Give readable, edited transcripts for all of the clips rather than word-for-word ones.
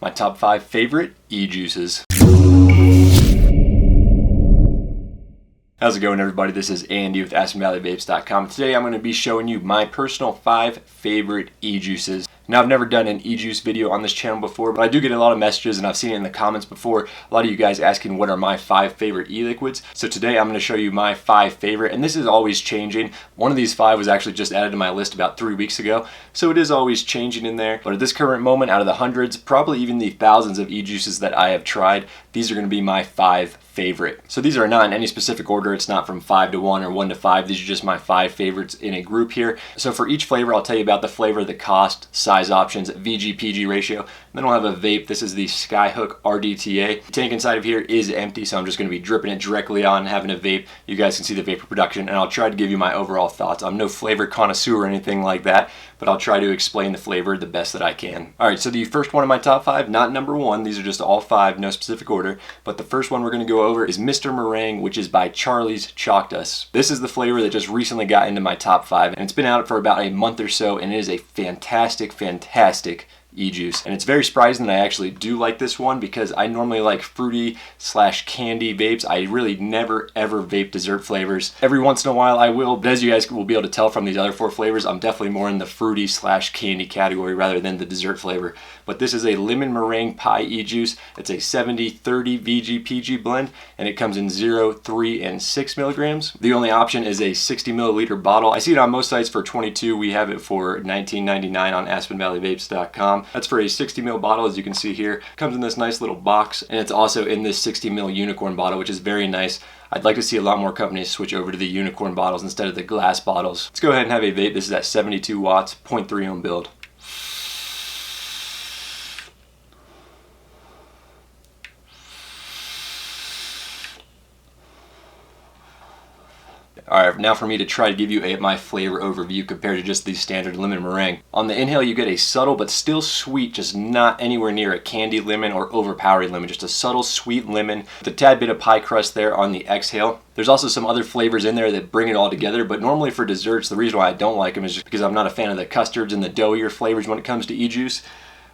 my top 5 favorite e-juices. How's it going, everybody? This is Andy with AspenValleyVapes.com. Today I'm going to be showing you my personal 5 favorite e-juices. Now, I've never done an e-juice video on this channel before, but I do get a lot of messages, and I've seen it in the comments before. A lot of you guys asking what are my 5 favorite e-liquids. So today I'm going to show you my 5 favorite, and this is always changing. One of these 5 was actually just added to my list about 3 weeks ago, so it is always changing in there. But at this current moment, out of the hundreds, probably even the thousands of e-juices that I have tried, these are going to be my 5 favorite. So these are not in any specific order. It's not from 5 to 1 or 1 to 5. These are just my 5 favorites in a group here. So for each flavor, I'll tell you about the flavor, the cost, size options, VG/PG ratio. And then we'll have a vape. This is the Skyhook RDTA. The tank inside of here is empty, so I'm just going to be dripping it directly on, having a vape. You guys can see the vapor production, and I'll try to give you my overall thoughts. I'm no flavor connoisseur or anything like that, but I'll try to explain the flavor the best that I can. All right, so the first one in my top 5, not number 1. These are just all 5, no specific order. But the first one we're going to go over is Mr. Meringue, which is by Charlie's Chalk Dust. This is the flavor that just recently got into my top 5, and it's been out for about a month or so, and it is a fantastic e-juice. And it's very surprising that I actually do like this one, because I normally like fruity / candy vapes. I really never ever vape dessert flavors. Every once in a while I will, but as you guys will be able to tell from these other 4 flavors, I'm definitely more in the fruity / candy category rather than the dessert flavor. But this is a lemon meringue pie e-juice. It's a 70/30 VG/PG blend, and it comes in 0, 3, and 6 milligrams. The only option is a 60 milliliter bottle. I see it on most sites for $22. We have it for $19.99 on AspenValleyVapes.com. That's for a 60 ml bottle, as you can see here. It comes in this nice little box, and it's also in this 60 ml unicorn bottle, which is very nice. I'd like to see a lot more companies switch over to the unicorn bottles instead of the glass bottles. Let's go ahead and have a vape. This is at 72 watts, 0.3 ohm build. Alright, now for me to try to give you my flavor overview compared to just the standard lemon meringue. On the inhale, you get a subtle but still sweet, just not anywhere near a candy lemon or overpowering lemon, just a subtle sweet lemon with a tad bit of pie crust there on the exhale. There's also some other flavors in there that bring it all together, but normally for desserts, the reason why I don't like them is just because I'm not a fan of the custards and the doughier flavors when it comes to e-juice.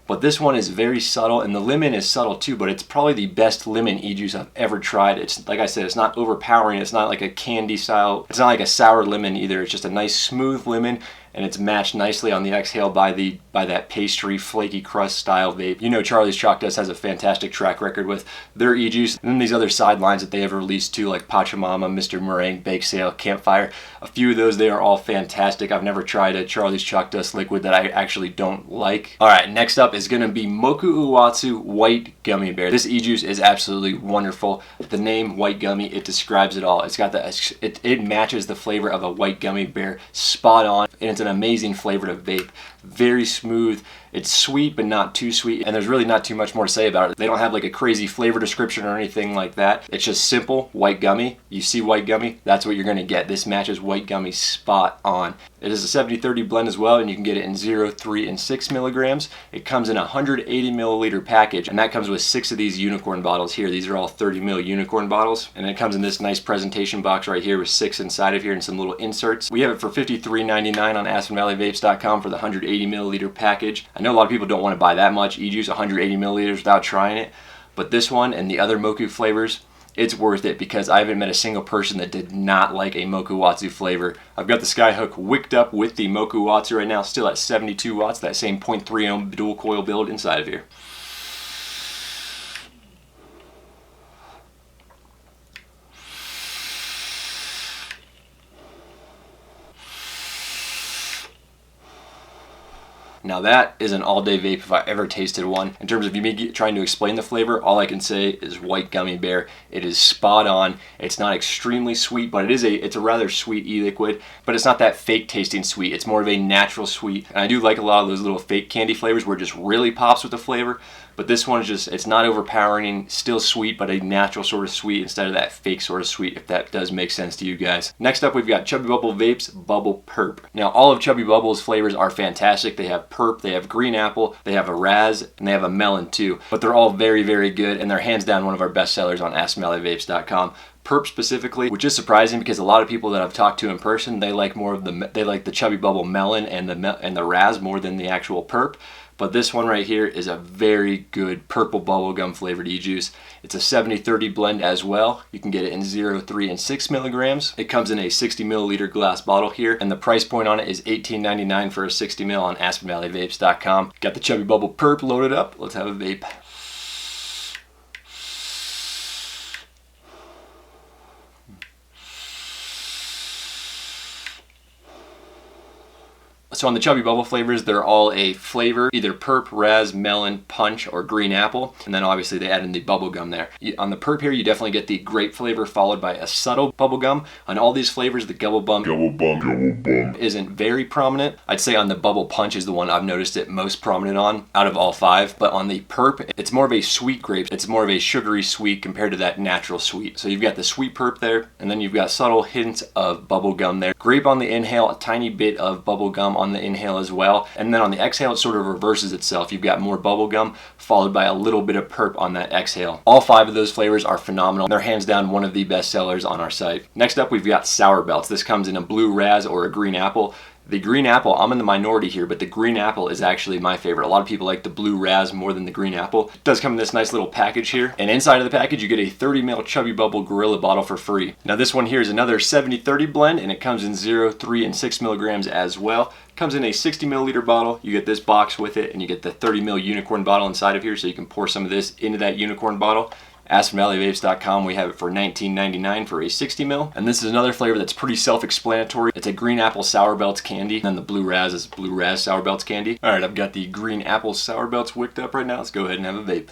But this one is very subtle, and the lemon is subtle too, but it's probably the best lemon e-juice I've ever tried. It's, like I said, it's not overpowering. It's not like a candy style. It's not like a sour lemon either. It's just a nice smooth lemon, and it's matched nicely on the exhale by that pastry flaky crust style vape. You know Charlie's Chalk Dust has a fantastic track record with their e-juice, and then these other side lines that they have released too, like Pachamama, Mr. Meringue, Bake Sale, Campfire. A few of those, they are all fantastic. I've never tried a Charlie's Chalk Dust liquid that I actually don't like. Alright, next up is going to be Moku Uwatsu White Gummy Bear. This e-juice is absolutely wonderful. The name White Gummy, it describes it all. It's got it matches the flavor of a white gummy bear spot on, and it's an amazing flavor to vape. Very smooth. It's sweet but not too sweet, and there's really not too much more to say about it. They don't have like a crazy flavor description or anything like that. It's just simple white gummy. You see white gummy, that's what you're going to get. This matches white gummy spot on. It is a 70/30 blend as well, and you can get it in 0, 3, and 6 milligrams. It comes in a 180 milliliter package, and that comes with 6 of these unicorn bottles here. These are all 30 ml unicorn bottles, and it comes in this nice presentation box right here with 6 inside of here and some little inserts. We have it for $53.99 on AspenValleyVapes.com for the 180 milliliter package. I know a lot of people don't want to buy that much e-juice, 180 milliliters, without trying it, but this one and the other Moku flavors, it's worth it, because I haven't met a single person that did not like a Moku Uwatsu flavor. I've got the Skyhook wicked up with the Moku Uwatsu right now, still at 72 watts, that same 0.3 ohm dual coil build inside of here. Now that is an all-day vape if I ever tasted one. In terms of me trying to explain the flavor, all I can say is white gummy bear. It is spot on. It's not extremely sweet, but it's a rather sweet e-liquid, but it's not that fake tasting sweet. It's more of a natural sweet. And I do like a lot of those little fake candy flavors where it just really pops with the flavor. But this one is just, it's not overpowering, still sweet, but a natural sort of sweet instead of that fake sort of sweet, if that does make sense to you guys. Next up, we've got Chubby Bubble Vapes Bubble Purp. Now, all of Chubby Bubble's flavors are fantastic. They have Purp, they have green apple, they have a raz, and they have a melon too. But they're all very, very good, and they're hands down one of our best sellers on AspenValleyVapes.com. Purp specifically, which is surprising because a lot of people that I've talked to in person, they like more of the Chubby Bubble melon and the raz more than the actual Purp. But this one right here is a very good purple bubblegum flavored e-juice. It's a 70-30 blend as well. You can get it in 0, 3, and 6 milligrams. It comes in a 60 milliliter glass bottle here, and the price point on it is $18.99 for a 60 ml on AspenValleyVapes.com. Got the Chubby Bubble Purp loaded up. Let's have a vape. So on the Chubby Bubble flavors, they're all a flavor, either Purp, Raz, Melon, Punch, or Green Apple. And then obviously they add in the bubble gum there. On the Purp here, you definitely get the grape flavor followed by a subtle bubble gum. On all these flavors, the gubble bum isn't very prominent. I'd say on the Bubble Punch is the one I've noticed it most prominent on out of all 5. But on the Purp, it's more of a sweet grape. It's more of a sugary sweet compared to that natural sweet. So you've got the sweet Purp there, and then you've got subtle hints of bubble gum there. Grape on the inhale, a tiny bit of bubble gum on the inhale as well, and then on the exhale it sort of reverses itself. You've got more bubble gum followed by a little bit of Purp on that exhale. All 5 of those flavors are phenomenal. They're hands down one of the best sellers on our site. Next up, we've got Sour Belts. This comes in a blue Raz or a green apple. The green apple, I'm in the minority here, but the green apple is actually my favorite. A lot of people like the blue Raz more than the green apple. It does come in this nice little package here. And inside of the package, you get a 30 ml Chubby Bubble Gorilla bottle for free. Now this one here is another 70-30 blend, and it comes in 0, 3, and 6 milligrams as well. It comes in a 60 milliliter bottle. You get this box with it, and you get the 30 ml unicorn bottle inside of here, so you can pour some of this into that unicorn bottle. AspenValleyVapes.com, we have it for $19.99 for a 60 ml. And this is another flavor that's pretty self-explanatory. It's a green apple Sour Belts candy, and then the blue Raz is blue Raz Sour Belts candy. All right, I've got the green apple Sour Belts wicked up right now. Let's go ahead and have a vape.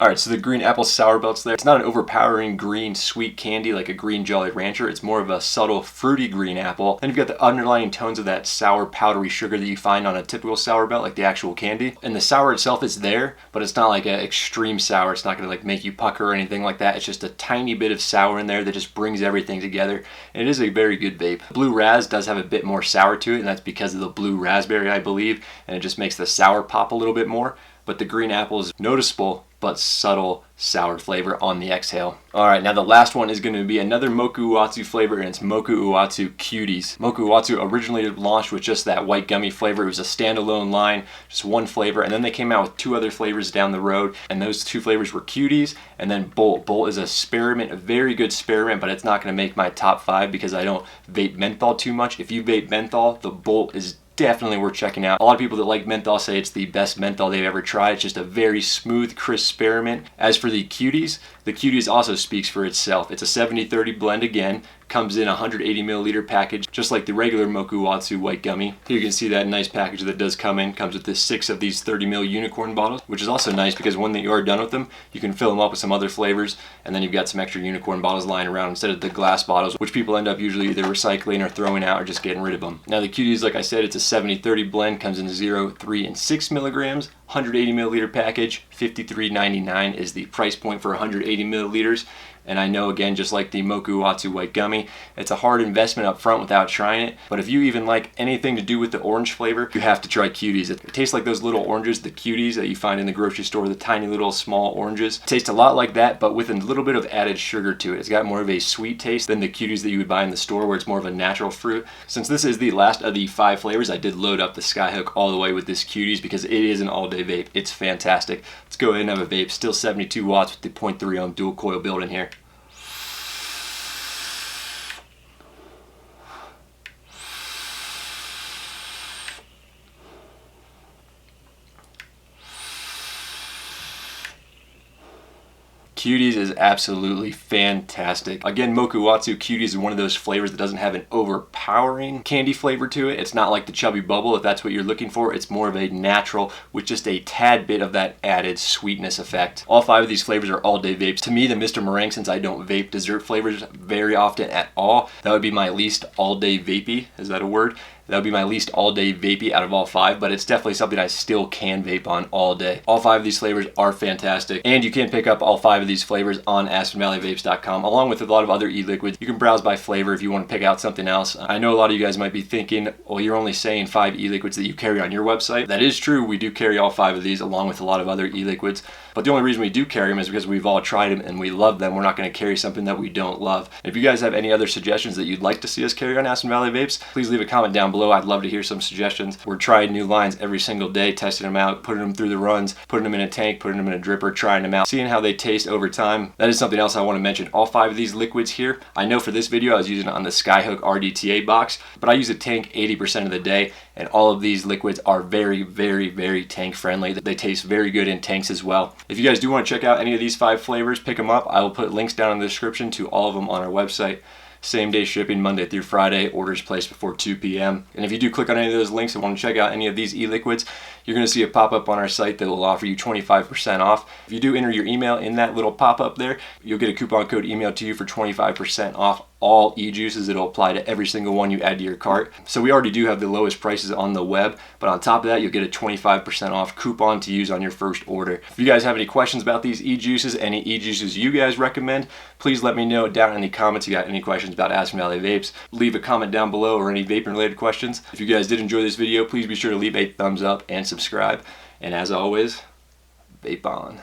Alright, so the green apple Sour Belts there, it's not an overpowering green sweet candy like a green Jolly Rancher. It's more of a subtle fruity green apple. Then you've got the underlying tones of that sour powdery sugar that you find on a typical Sour Belt, like the actual candy. And the sour itself is there, but it's not like an extreme sour. It's not going to like make you pucker or anything like that. It's just a tiny bit of sour in there that just brings everything together. And it is a very good vape. Blue Raz does have a bit more sour to it, and that's because of the blue raspberry, I believe. And it just makes the sour pop a little bit more. But the green apple is noticeable but subtle sour flavor on the exhale. Alright, now the last one is going to be another Moku Uatsu flavor, and it's Moku Uatsu Cuties. Moku Uatsu originally launched with just that white gummy flavor. It was a standalone line, just one flavor, and then they came out with 2 other flavors down the road, and those 2 flavors were Cuties and then Bolt. Bolt is a spearmint, a very good spearmint, but it's not going to make my top 5 because I don't vape menthol too much. If you vape menthol, the Bolt is definitely worth checking out. A lot of people that like menthol say it's the best menthol they've ever tried. It's just a very smooth, crisp spearmint. As for the Cuties also speaks for itself. It's a 70-30 blend again. Comes in a 180 milliliter package, just like the regular Moku Uatsu white gummy. Here you can see that nice package that does come in. Comes with this 6 of these 30 ml unicorn bottles, which is also nice because when you are done with them, you can fill them up with some other flavors, and then you've got some extra unicorn bottles lying around instead of the glass bottles, which people end up usually either recycling or throwing out or just getting rid of them. Now the Cuties, like I said, it's a 70-30 blend, comes in 0, 3, and 6 milligrams. 180 milliliter package, $53.99 is the price point for 180 milliliters. And I know, again, just like the Moku Uatsu white gummy, it's a hard investment up front without trying it. But if you even like anything to do with the orange flavor, you have to try Cuties. It tastes like those little oranges, the Cuties that you find in the grocery store, the tiny little small oranges. It tastes a lot like that, but with a little bit of added sugar to it. It's got more of a sweet taste than the Cuties that you would buy in the store, where it's more of a natural fruit. Since this is the last of the 5 flavors, I did load up the Skyhook all the way with this Cuties because it is an all-day vape. It's fantastic. Let's go ahead and have a vape. Still 72 watts with the 0.3 ohm dual coil build in here. Cuties is absolutely fantastic. Again, Moku Uatsu Cuties is one of those flavors that doesn't have an overpowering candy flavor to it. It's not like the Chubby Bubble, if that's what you're looking for. It's more of a natural with just a tad bit of that added sweetness effect. All 5 of these flavors are all-day vapes. To me, the Mr. Meringue, since I don't vape dessert flavors very often at all, that would be my least all-day vapey. Is that a word? That would be my least all-day vapey out of all 5, but it's definitely something I still can vape on all day. All 5 of these flavors are fantastic, and you can pick up all 5 of these flavors on AspenValleyVapes.com, along with a lot of other e-liquids. You can browse by flavor if you want to pick out something else. I know a lot of you guys might be thinking, well, you're only saying 5 e-liquids that you carry on your website. That is true. We do carry all 5 of these along with a lot of other e-liquids, but the only reason we do carry them is because we've all tried them and we love them. We're not going to carry something that we don't love. If you guys have any other suggestions that you'd like to see us carry on Aspen Valley Vapes, please leave a comment down below. I'd love to hear some suggestions. We're trying new lines every single day, testing them out, putting them through the runs, putting them in a tank, putting them in a dripper, trying them out, seeing how they taste over time. That is something else I want to mention. All 5 of these liquids here, I know for this video I was using it on the Skyhook RDTA box, but I use a tank 80% of the day, and all of these liquids are very, very, very tank friendly. They taste very good in tanks as well. If you guys do want to check out any of these 5 flavors, pick them up. I will put links down in the description to all of them on our website. Same day shipping, Monday through Friday, orders placed before 2 p.m. And if you do click on any of those links and want to check out any of these e-liquids, you're going to see a pop-up on our site that will offer you 25% off. If you do enter your email in that little pop-up there, you'll get a coupon code emailed to you for 25% off all e-juices. It'll apply to every single one you add to your cart. So we already do have the lowest prices on the web, but on top of that, you'll get a 25% off coupon to use on your first order. If you guys have any questions about these e-juices, any e-juices you guys recommend, please let me know down in the comments. If you got any questions about Aspen Valley Vapes, leave a comment down below, or any vaping related questions. If you guys did enjoy this video, please be sure to leave a thumbs up and subscribe. And as always, vape on.